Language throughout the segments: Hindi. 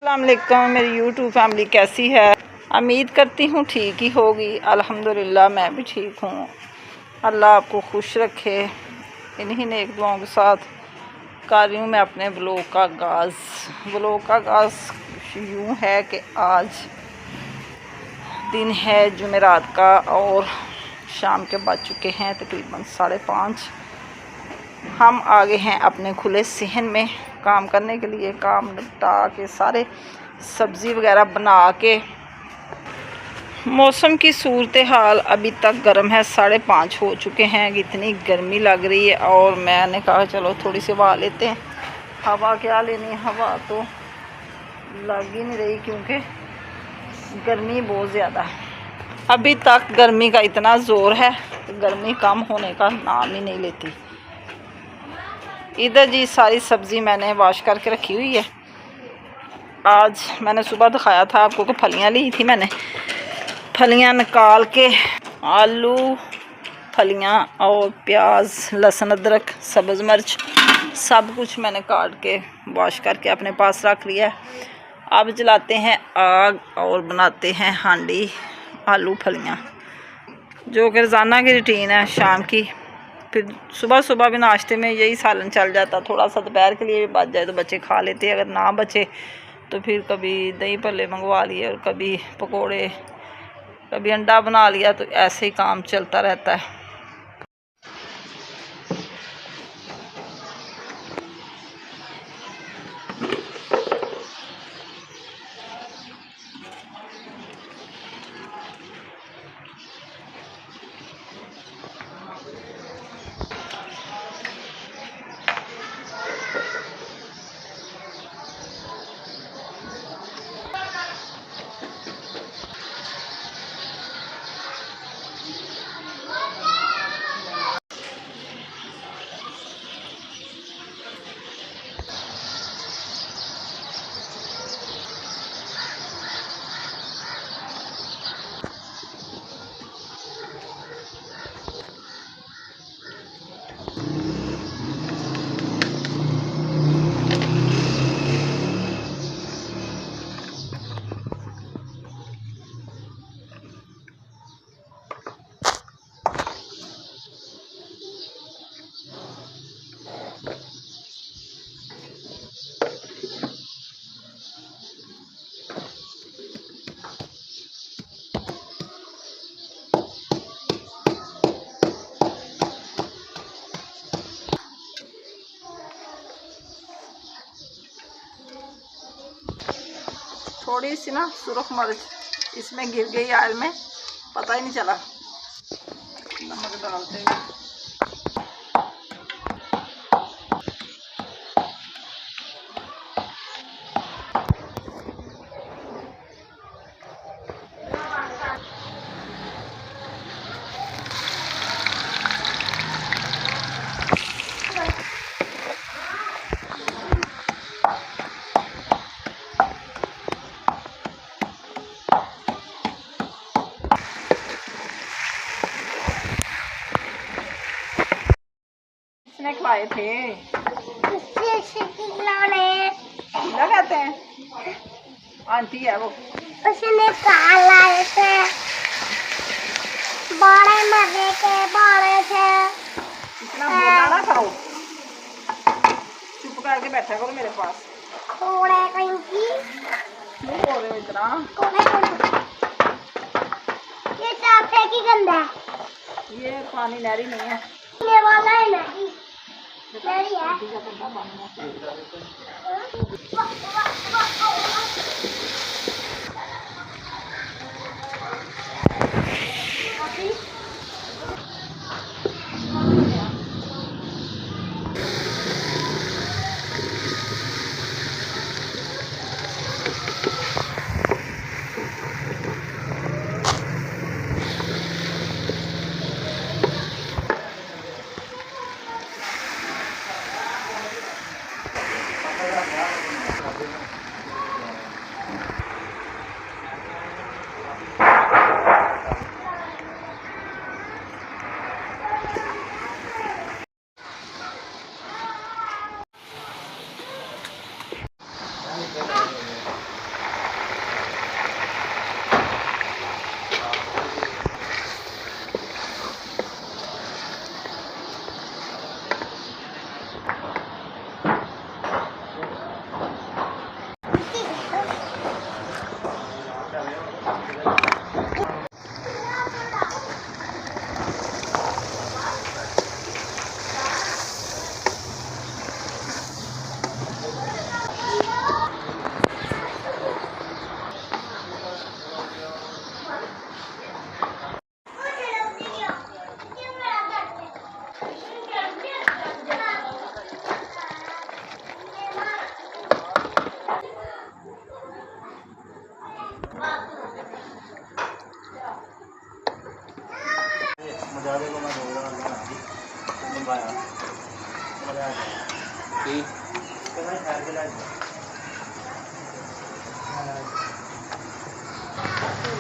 अस्सलाम वालेकुम। मेरी यूट्यूब फैमिली कैसी है? उम्मीद करती हूँ ठीक ही होगी। अल्हम्दुलिल्लाह मैं भी ठीक हूँ। अल्लाह आपको खुश रखे। इन्हीं नेक दुआओं के साथ कर रही हूँ मैं अपने ब्लॉग का आगाज़ यूँ है कि आज दिन है जुमेरात का और शाम के बज चुके हैं तकरीबन 5:30। हम आ गए हैं अपने खुले सहन में काम करने के लिए। काम निपटा के सारे सब्ज़ी वगैरह बना के। मौसम की सूरत हाल अभी तक गर्म है। 5:30 हो चुके हैं। इतनी गर्मी लग रही है और मैंने कहा चलो थोड़ी सी हवा लेते हैं। हवा क्या लेनी है, हवा तो लग ही नहीं रही क्योंकि गर्मी बहुत ज़्यादा है। अभी तक गर्मी का इतना ज़ोर है कि गर्मी कम होने का नाम ही नहीं लेती। इधर जी सारी सब्ज़ी मैंने वॉश करके रखी हुई है। आज मैंने सुबह दिखाया था आपको कि फलियां ली थी मैंने। फलियां निकाल के आलू, फलियां और प्याज, लहसुन, अदरक, सब्ज़ मिर्च सब कुछ मैंने काट के वॉश करके अपने पास रख लिया है। अब जलाते हैं आग और बनाते हैं हांडी आलू फलियां, जो कि रोज़ाना की रूटीन है शाम की। फिर सुबह सुबह भी नाश्ते में यही सालन चल जाता। थोड़ा सा दोपहर के लिए भी बच जाए तो बच्चे खा लेते। अगर ना बचे तो फिर कभी दही भल्ले मंगवा लिए और कभी पकोड़े, कभी अंडा बना लिया। तो ऐसे ही काम चलता रहता है। थोड़ी सी ना सुरख मिर्च इसमें गिर गई आयल में, पता ही नहीं चला। नमक डालते हुए खिलाए थे। क्या कहते हैं? आंटी है वो। उसने लाए थे, बड़े मजे के बड़े थे। इतना बोलना ना करो, चुप करके बैठा करो मेरे पास। थोड़े कहीं की क्यों बोल रहे हो इतना? ये चापे की गंदा है। ये पानी नहरी नहीं है, ये वाला है नहरी। नहरी है।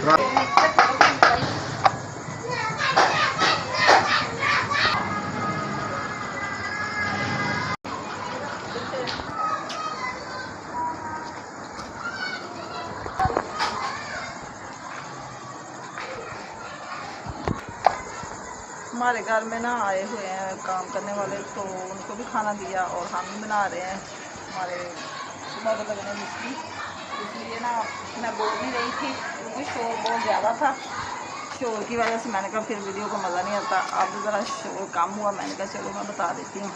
हमारे घर में ना आए हुए हैं काम करने वाले, तो उनको भी खाना दिया और हम भी बना रहे हैं। हमारे सुबह को लगने मिस्त्री, इसलिए ना मैं बोल नहीं रही थी क्योंकि शोर बहुत ज़्यादा था। शोर की वजह से मैंने कहा फिर वीडियो को मज़ा नहीं आता। अब ज़रा शोर कम हुआ, मैंने कहा चलो मैं बता देती हूँ।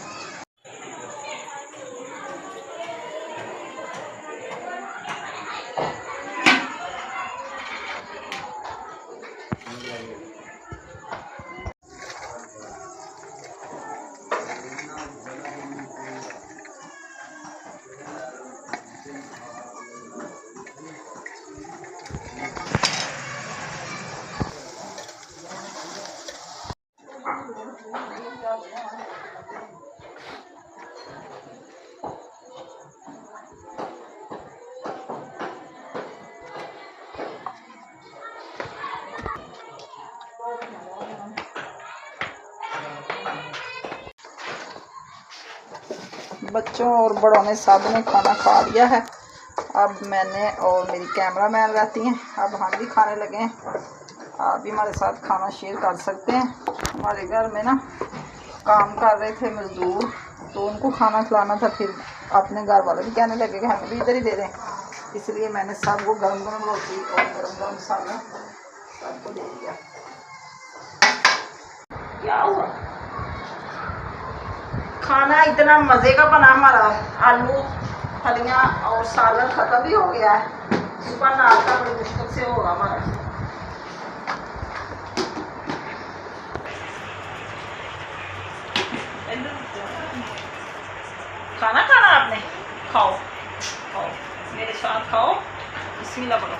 बच्चों और बड़ों ने सब ने खाना खा लिया है। अब मैंने और मेरी कैमरा मैन रहती हैं, अब हम भी खाने लगे हैं। आप भी हमारे साथ खाना शेयर कर सकते हैं। हमारे घर में ना काम कर रहे थे मज़दूर, तो उनको खाना खिलाना था। फिर अपने घर वाले भी कहने लगे कि हमें भी इधर ही दे दें, इसलिए मैंने सबको गरम गरम रोटी और गरम गरम सालन सबको दे दिया। क्या हुआ? खाना इतना मज़े का बना हमारा, आलू फलियाँ और सालन ख़त्म भी हो गया है। सुबह नाश्ता बड़ी मुश्किल से होगा हमारा। खाना खाना आपने, खाओ खाओ मेरे साथ खाओ, बिस्मिल्लाह बोलो,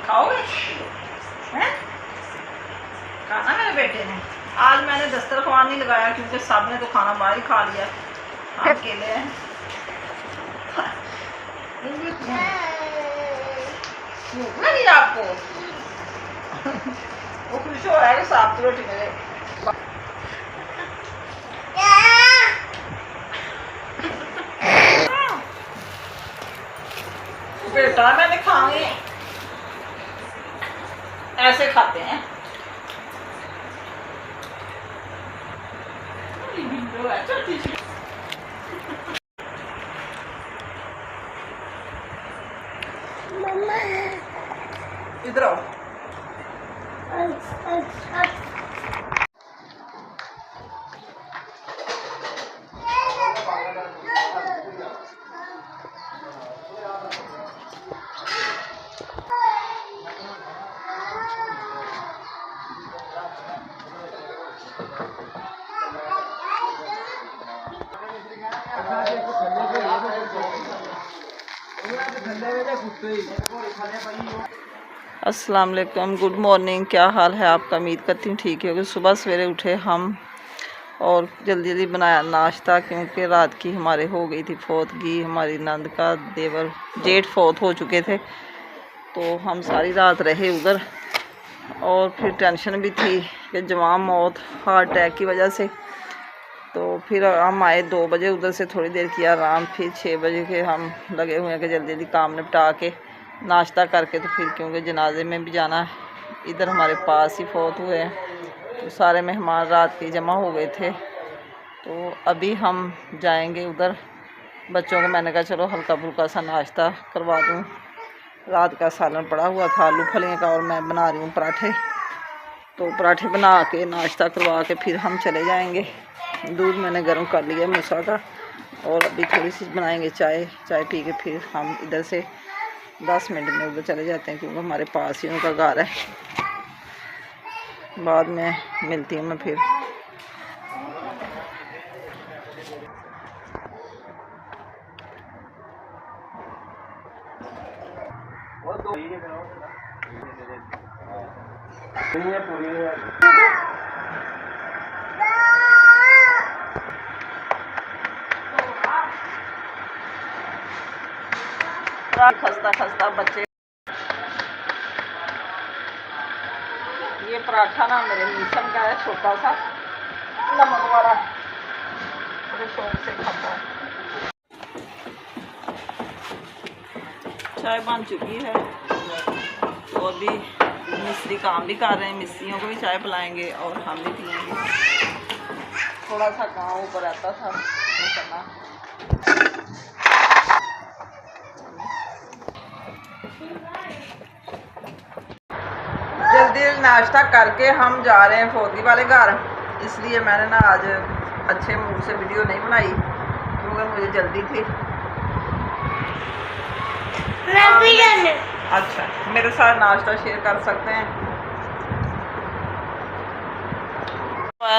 खाओगे हैं? खाना मेरे बेटे ने। आज मैंने दस्तरखान नहीं लगाया क्योंकि सब ने तो खाना बाहर ही खा लिया, हम अकेले हैं। भूख लगी आपको? वो खुश हो रहा है कि साफ रोटी मेरे। बेटा मैंने खाए, ऐसे खाते हैं। इधर आओ। अस्सलाम वालेकुम, गुड मॉर्निंग। क्या हाल है आपका? उम्मीद करती हूँ ठीक है। सुबह सवेरे उठे हम और जल्दी जल्दी बनाया नाश्ता, क्योंकि रात की हमारे हो गई थी फौतगी। हमारी नंद का देवर जेठ फौत हो चुके थे, तो हम सारी रात रहे उधर। और फिर टेंशन भी थी कि जवान मौत हार्ट अटैक की वजह से। तो फिर हम आए 2 बजे, उधर से थोड़ी देर किया आराम। फिर 6 बजे के हम लगे हुए हैं कि जल्दी जल्दी काम निपटा के नाश्ता करके, तो फिर क्योंकि जनाजे में भी जाना है, इधर हमारे पास ही फौत हुए हैं, तो सारे मेहमान रात के जमा हो गए थे। तो अभी हम जाएंगे उधर। बच्चों को मैंने कहा चलो हल्का फुल्का सा नाश्ता करवा दूँ। रात का सालन पड़ा हुआ था आलू फलियों का, और मैं बना रही हूँ पराठे। तो पराठे बना के नाश्ता करवा के फिर हम चले जाएंगे। दूध मैंने गर्म कर लिया मूसा का, और अभी थोड़ी सी बनाएंगे चाय। चाय पी के फिर हम इधर से 10 मिनट में उधर चले जाते हैं, क्योंकि हमारे पास ही उनका घर है। बाद में मिलती हूँ मैं फिर। खस्ता खस्ता बच्चे ये पराठा ना मेरे मिशन का है, छोटा सा नमक वाला, बड़े शौक से खाता है। चाय बन चुकी है और भी मिस्त्री काम भी कर रहे हैं, मिस्त्रियों को भी चाय पिलाएंगे और हम भी पिएंगे। थोड़ा सा काम ऊपर रहता था वो करना। जल्दी नाश्ता करके हम जा रहे हैं फौजी वाले घर, इसलिए मैंने ना आज अच्छे मूड से वीडियो नहीं बनाई क्योंकि मुझे जल्दी थी। अच्छा, मेरे साथ नाश्ता शेयर कर सकते हैं।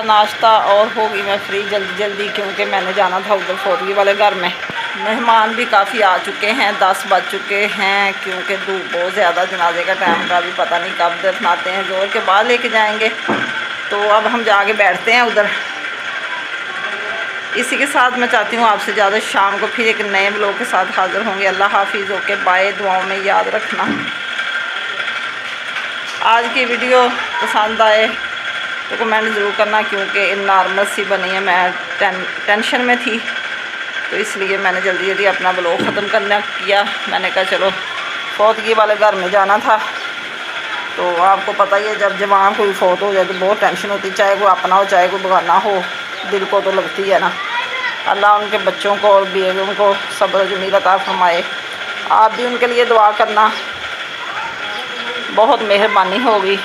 नाश्ता और होगी मैं फ्री जल्दी जल्दी क्योंकि मैंने जाना था उधर फौजी वाले घर में। मेहमान भी काफ़ी आ चुके हैं, 10 बज चुके हैं क्योंकि धूप बहुत ज़्यादा, जनाजे का टाइम का भी पता नहीं कब दफनाते हैं, जोर के बाद लेके जाएंगे। तो अब हम जाके बैठते हैं उधर। इसी के साथ मैं चाहती हूँ आपसे ज़्यादा शाम को फिर एक नए ब्लॉग के साथ हाज़िर होंगे। अल्लाह हाफिज़, ओके बाय, दुआओं में याद रखना। आज की वीडियो पसंद आए तो कमेंट ज़रूर करना क्योंकि नॉर्मल सी बनी है, मैं टेंशन में थी तो इसलिए मैंने जल्दी जल्दी अपना ब्लॉग ख़त्म करना किया। मैंने कहा चलो फौतगी वाले घर में जाना था, तो आपको पता ही है जब जवान कोई फौत हो जाए तो बहुत टेंशन होती, चाहे कोई अपना हो चाहे कोई बेगाना हो, दिल को तो लगती है ना। अल्लाह उनके बच्चों को और बेगम को सब्र जमील अता फरमाए। आप भी उनके लिए दुआ करना, बहुत मेहरबानी होगी।